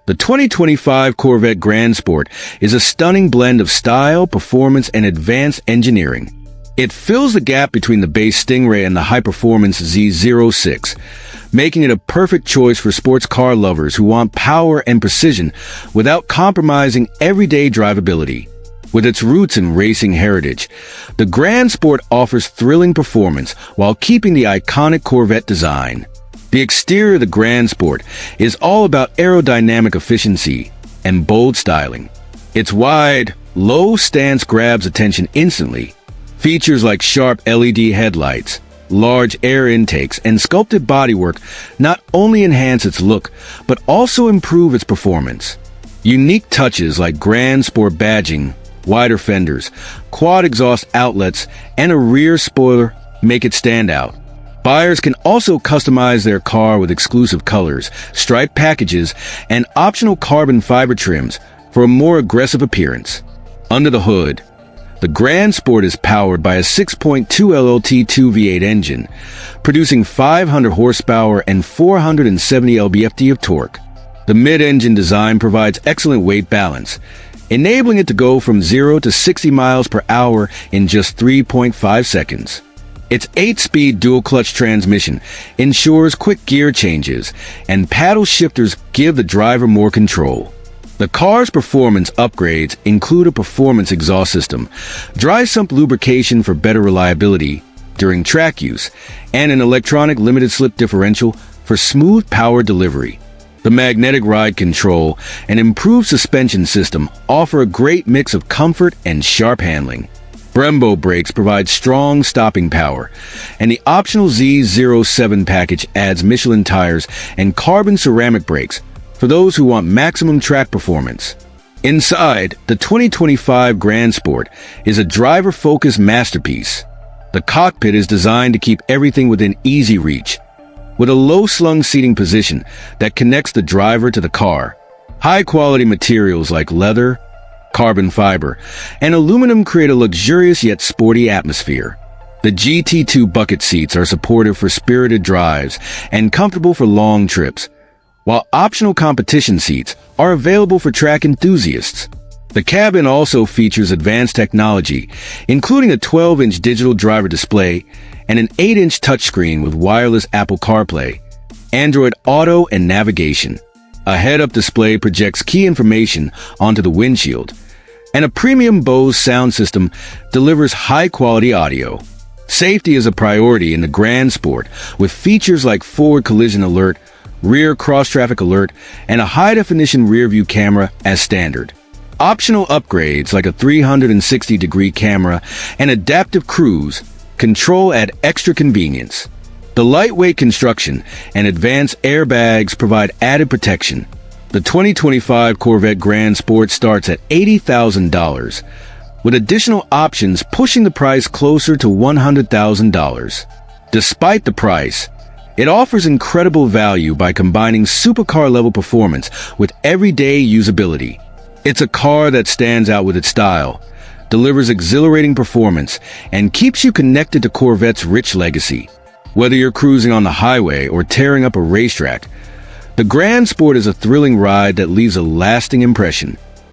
The 2025 Corvette Grand Sport is a stunning blend of style, performance, and advanced engineering. It fills the gap between the base Stingray and the high-performance Z06, making it a perfect choice for sports car lovers who want power and precision without compromising everyday drivability. With its roots in racing heritage, the Grand Sport offers thrilling performance while keeping the iconic Corvette design. The exterior of the Grand Sport is all about aerodynamic efficiency and bold styling. Its wide, low stance grabs attention instantly. Features like sharp LED headlights, large air intakes, and sculpted bodywork not only enhance its look, but also improve its performance. Unique touches like Grand Sport badging, wider fenders, quad exhaust outlets, and a rear spoiler make it stand out. Buyers can also customize their car with exclusive colors, striped packages, and optional carbon fiber trims for a more aggressive appearance. Under the hood, the Grand Sport is powered by a 6.2 LT2 V8 engine, producing 500 horsepower and 470 lb-ft of torque. The mid-engine design provides excellent weight balance, enabling it to go from 0 to 60 miles per hour in just 3.5 seconds. Its 8-speed dual-clutch transmission ensures quick gear changes, and paddle shifters give the driver more control. The car's performance upgrades include a performance exhaust system, dry sump lubrication for better reliability during track use, and an electronic limited-slip differential for smooth power delivery. The magnetic ride control and improved suspension system offer a great mix of comfort and sharp handling. Brembo brakes provide strong stopping power, and the optional Z07 package adds Michelin tires and carbon ceramic brakes for those who want maximum track performance. Inside, the 2025 Grand Sport is a driver-focused masterpiece. The cockpit is designed to keep everything within easy reach, with a low-slung seating position that connects the driver to the car. High-quality materials like leather, carbon fiber, and aluminum create a luxurious yet sporty atmosphere. The GT2 bucket seats are supportive for spirited drives and comfortable for long trips, while optional competition seats are available for track enthusiasts. The cabin also features advanced technology, including a 12-inch digital driver display and an 8-inch touchscreen with wireless Apple CarPlay, Android Auto, and navigation. A head-up display projects key information onto the windshield, and a premium Bose sound system delivers high-quality audio. Safety is a priority in the Grand Sport, with features like forward collision alert, rear cross-traffic alert, and a high-definition rear-view camera as standard. Optional upgrades like a 360-degree camera and adaptive cruise control add extra convenience. The lightweight construction and advanced airbags provide added protection. The 2025 Corvette Grand Sport starts at $80,000, with additional options pushing the price closer to $100,000. Despite the price, it offers incredible value by combining supercar-level performance with everyday usability. It's a car that stands out with its style, delivers exhilarating performance, and keeps you connected to Corvette's rich legacy. Whether you're cruising on the highway or tearing up a racetrack, the Grand Sport is a thrilling ride that leaves a lasting impression.